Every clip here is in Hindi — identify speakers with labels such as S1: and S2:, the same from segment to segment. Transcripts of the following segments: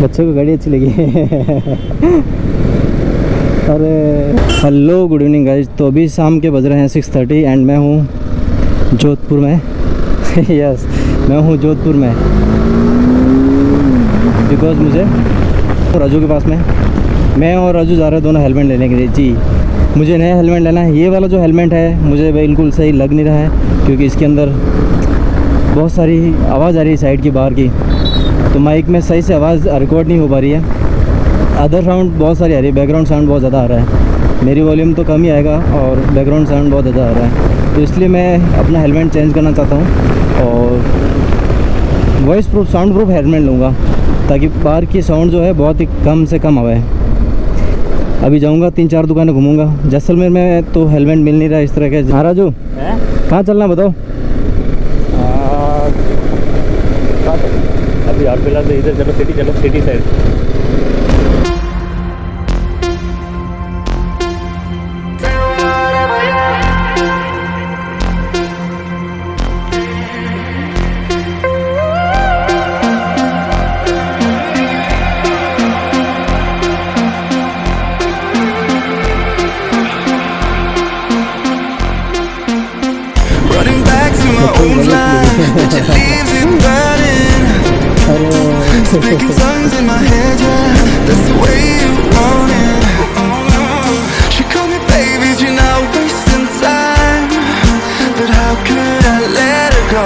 S1: बच्चों को गाड़ी अच्छी लगी। अरे हेलो गुड इवनिंग गाइज। तो अभी शाम के बज रहे हैं 6:30 एंड मैं हूँ जोधपुर में। यस मैं हूँ जोधपुर में बिकॉज मुझे राजू के पास में मैं और राजू जा रहे हैं दोनों हेलमेट लेने के लिए। जी मुझे नया हेलमेट लेना है। ये वाला जो हेलमेट है मुझे बिल्कुल सही लग नहीं रहा है क्योंकि इसके अंदर बहुत सारी आवाज़ आ रही है साइड की बाहर की, तो माइक में सही से आवाज़ रिकॉर्ड नहीं हो पा रही है। अदर साउंड बहुत सारी आ रही है, बैकग्राउंड साउंड बहुत ज़्यादा आ रहा है। मेरी वॉल्यूम तो कम ही आएगा और बैकग्राउंड साउंड बहुत ज़्यादा आ रहा है, तो इसलिए मैं अपना हेलमेट चेंज करना चाहता हूँ और voice proof sound proof helmet लूँगा ताकि बाहर की साउंड जो है बहुत ही कम से कम आवे। अभी जाऊँगा 3-4 दुकानें घूमूंगा। जैसलमेर में तो हेलमेट मिल नहीं रहा इस तरह के। हाँ राजू कहाँ चलना बताओ।
S2: अभी आप फिलहाल तो इधर चलो city side.
S3: Speaking tongues in my head, yeah, that's the way you want it. She called me babies, you're not wasting time, but how could I let her go?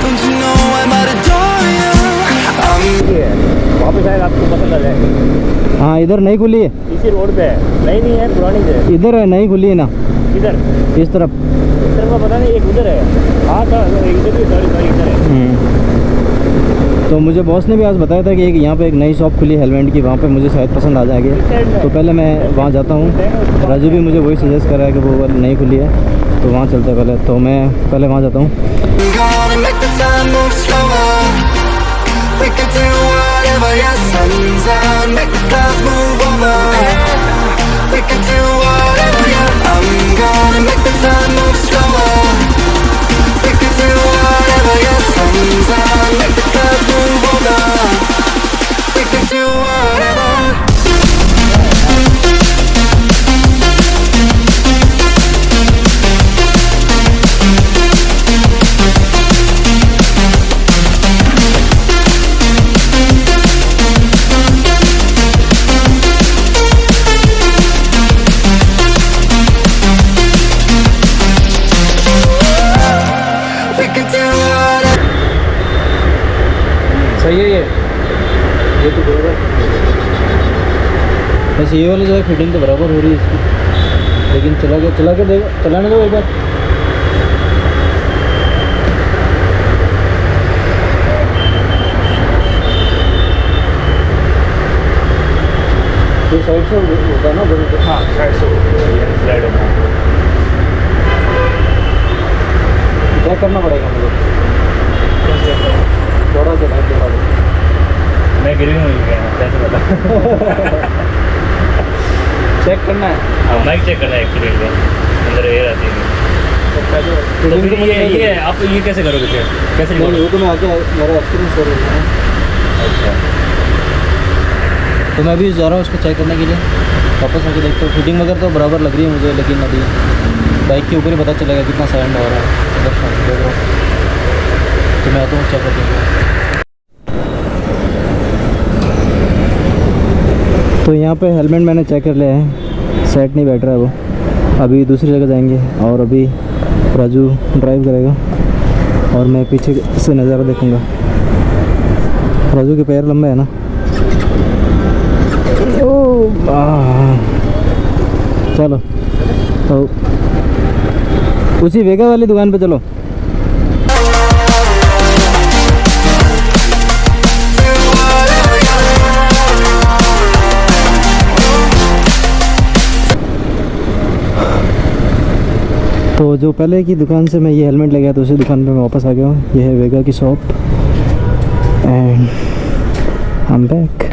S3: Don't you know I might adore you?
S2: वापस शायद आपको पसंद आ जाए।
S1: हाँ इधर नहीं खुली है,
S2: इसी रोड पे है। नहीं है पुरानी है।
S1: इधर है नहीं खुली है ना।
S2: इधर
S1: इस तरफ
S2: का पता नहीं, एक उधर है। हाँ इधर भी सॉरी इधर है।
S1: तो मुझे बॉस ने भी आज बताया था कि यहाँ पे एक नई शॉप खुली हेलमेट की, वहाँ पे मुझे शायद पसंद आ जाएगी। तो पहले मैं वहाँ जाता हूँ। राजू भी मुझे वही सजेस्ट कर रहा है कि वो नई खुली है तो वहाँ चलते हैं पहले। तो मैं पहले वहाँ जाता हूँ।
S3: Make the clouds move over. We can do whatever.
S1: सही है ये तो बराबर। बस ये वाला जो है फिटिंग तो बराबर हो रही है इसकी, लेकिन चला के देखो, चलाने दो एक बार। ये साइड से होता है ना बड़े।
S2: हाँ साइड से स्लाइड होना।
S1: चेक करना पड़ेगा मुझे थोड़ा सा लाइट लगा दो।
S2: मैं गिरी नहीं गया कैसे पता।
S1: चेक करना है।
S2: हाँ माइक चेक करना है एक्चुअली अंदर एयर आती है। तो फिर ये आप ये कैसे करोगे फिर कैसे
S1: नहीं वो तो मैं आगे मेरा एक्सपीरियंस कर रहा हूँ।
S2: अच्छा
S1: तो मैं अभी जा रहा हूँ उसको चेक करने के लिए। वापस आके देखता हूँ फिटिंग वगैरह तो बराबर लग रही है मुझे, लेकिन अभी बाइक के ऊपर ही पता चलेगा कितना साउंड हो रहा है। तो मैं आता हूँ चेक कर दूँगा। तो यहाँ पे हेलमेट मैंने चेक कर लिया है, सेट नहीं बैठ रहा है वो। अभी दूसरी जगह जाएंगे और अभी राजू ड्राइव करेगा और मैं पीछे से नज़ारा देखूँगा। राजू के पैर लंबे हैं ना। चलो तो उसी वेगा वाली दुकान पे चलो। तो जो पहले की दुकान से मैं ये हेलमेट ले गया तो उसी दुकान पे मैं वापस आ गया हूँ। ये है वेगा की shop and I am back.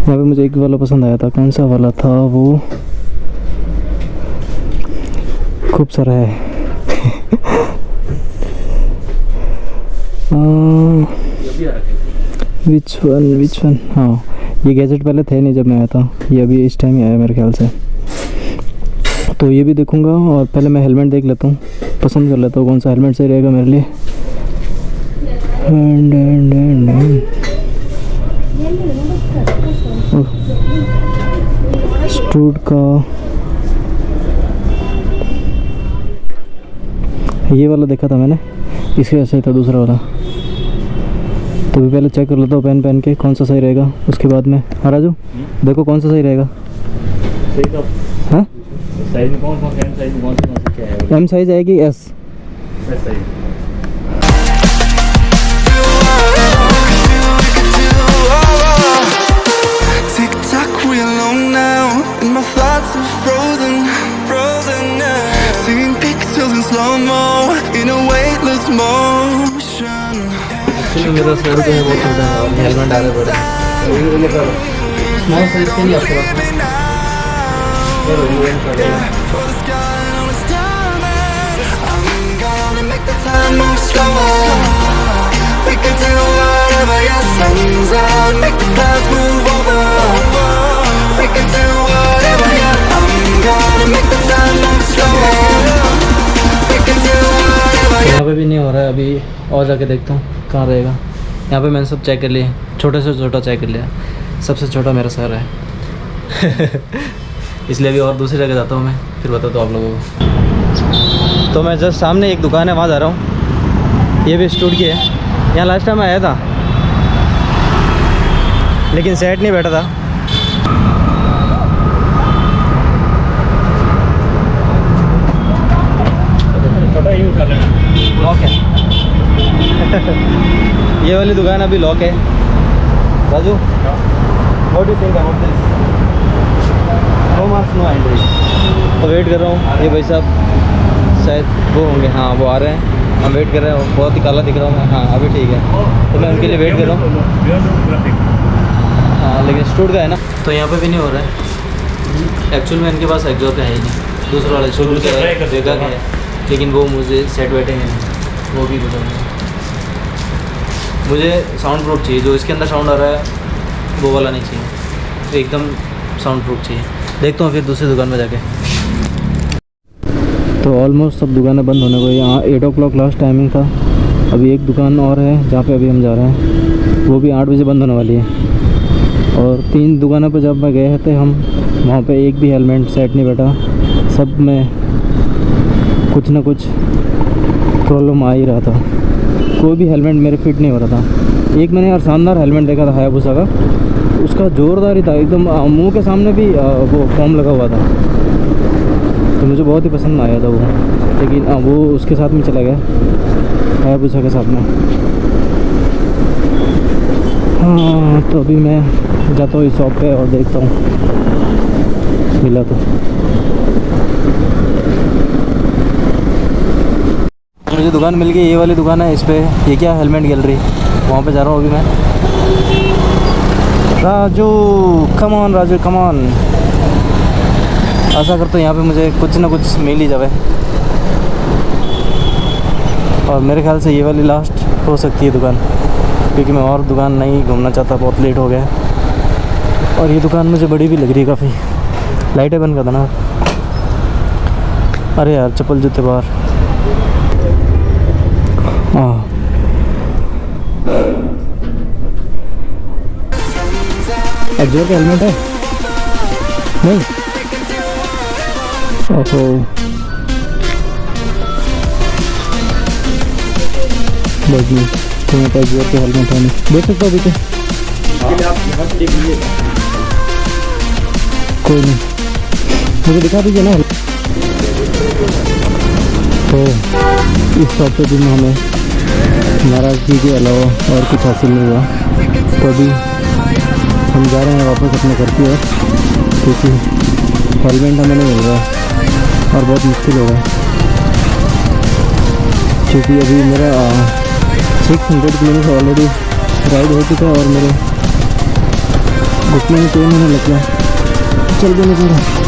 S1: यहाँ पे मुझे एक वाला पसंद आया था। कौन सा वाला था वो? खूब सारा है। विच वन हाँ, ये गैजेट पहले थे नहीं जब मैं आया था, ये अभी इस टाइम ही आया मेरे ख्याल से। तो ये भी देखूंगा और पहले मैं हेलमेट देख लेता हूँ, पसंद कर लेता हूँ कौन सा हेलमेट सही रहेगा मेरे लिए। स्टूड का ये वाला देखा था मैंने, इसके ऐसा ही था दूसरा वाला। तो भी पहले चेक कर लेता हूँ पहन के कौन सा सही रहेगा, उसके बाद में। हाँ राजू देखो कौन सा सही रहेगा।
S2: सही तो
S1: हाँ
S2: साइज में कौन सा एम साइज में कौन सा क्या है?
S1: एम साइज आएगी एस।
S2: सही
S3: Tick tock, we alone now, and my thoughts are frozen, frozen now. Seeing pixels in slow mo, in a weightless motion.
S1: मेरा सर जो है वो छोटा है और हेलमेट आ रहे बड़े स्मॉल साइज के लिए आपके पास
S3: For the sky on its diamond, I'm gonna make the time move slower. We can do whatever your sun's out, make the clouds move over. We can do whatever, yeah. I'm gonna make the time move slower. We can do whatever, yeah.
S1: यहाँ पे भी नहीं हो रहा है अभी, और जाके देखता हूँ कहाँ रहेगा। यहाँ पे मैंने सब चेक कर लिया, छोटे से छोटा चेक कर लिया, सबसे छोटा मेरा सर है। इसलिए अभी और दूसरी जगह जाता हूँ मैं, फिर बताता हूँ आप लोगों को। तो मैं जस्ट सामने एक दुकान है वहाँ जा रहा हूँ, ये भी स्टूड की है। यहाँ लास्ट टाइम आया था लेकिन सेट नहीं बैठा था।
S2: छोटा यूज कर लेना।
S1: लॉक है। ये वाली दुकान अभी लॉक है। Raju what do think about this? No marks no entry. तो वेट कर रहा हूँ, ये भाई साहब शायद वो होंगे, हाँ वो आ रहे हैं, हम वेट कर रहे हैं। बहुत ही काला दिख रहा हूँ मैं, हाँ अभी ठीक है, तो मैं उनके लिए वेट कर रहा हूँ। हाँ लेकिन स्टूड का है ना, तो यहाँ पे भी नहीं हो रहा है। एक्चुअल में इनके पास एग्जॉस्ट है ही नहीं, दूसरा वाला स्टूड का है, वेगा का है, लेकिन वो मुझे सेट बैठेंगे नहीं, वो भी बताऊँगा। मुझे साउंड प्रूफ चाहिए, जो इसके अंदर साउंड आ रहा है वो वाला नहीं चाहिए, तो एकदम साउंड प्रूफ चाहिए। देखता हूँ फिर दूसरी दुकान में जाके। तो ऑलमोस्ट सब दुकानें बंद होने को, यहाँ 8 o'clock लास्ट टाइमिंग था। अभी एक दुकान और है जहाँ पे अभी हम जा रहे हैं, वो भी 8 बजे बंद होने वाली है। और 3 दुकानों पर जब मैं गए थे हम, वहाँ पे एक भी हेलमेट सेट नहीं बैठा, सब में कुछ ना कुछ प्रॉब्लम आ ही रहा था। कोई भी हेलमेट मेरे फिट नहीं हो रहा था। एक मैंने यार शानदार हेलमेट देखा था हायाबुसा का, उसका ज़ोरदार ही था एकदम, मुंह के सामने भी वो फॉर्म लगा हुआ था, तो मुझे बहुत ही पसंद आया था वो। लेकिन वो उसके साथ में चला गया, हायाबुसा के साथ में। हाँ तो अभी मैं जाता हूँ इस शॉप पे और देखता हूँ मिला तो। मुझे दुकान मिल गई, ये वाली दुकान है, इस पर ये क्या हेलमेट गैलरी, वहाँ पे जा रहा हूँ अभी मैं। Raju come on, Raju come on. आशा करता हूँ यहाँ पे मुझे कुछ ना कुछ मिल ही जाए, और मेरे ख्याल से ये वाली लास्ट हो सकती है दुकान, क्योंकि मैं और दुकान नहीं घूमना चाहता, बहुत लेट हो गया। और ये दुकान मुझे बड़ी भी लग रही है काफ़ी। लाइटें बंद कर देना। अरे यार चप्पल जूते बाहर। हाँ एक्जॉस्ट का हेलमेट है नहीं? ओहो बस नहीं, तो मेरे पास एक्जॉस्ट का हेलमेट है नहीं। देख सकता हूँ पीछे, कोई नहीं, मुझे दिखा दीजिए ना। तो इस शॉप पे भी हमें नाराज़गी के अलावा और कुछ हासिल नहीं हुआ, तो अभी हम जा रहे हैं वापस अपने घर की ओर, क्योंकि हेलमेट हमें नहीं मिल रहा और बहुत मुश्किल हो रहा है। क्योंकि अभी मेरा 600 किलोमीटर ऑलरेडी राइड हो चुका है और मेरे घुटने में पेन होने लग गया, चल भी नहीं पा रहा।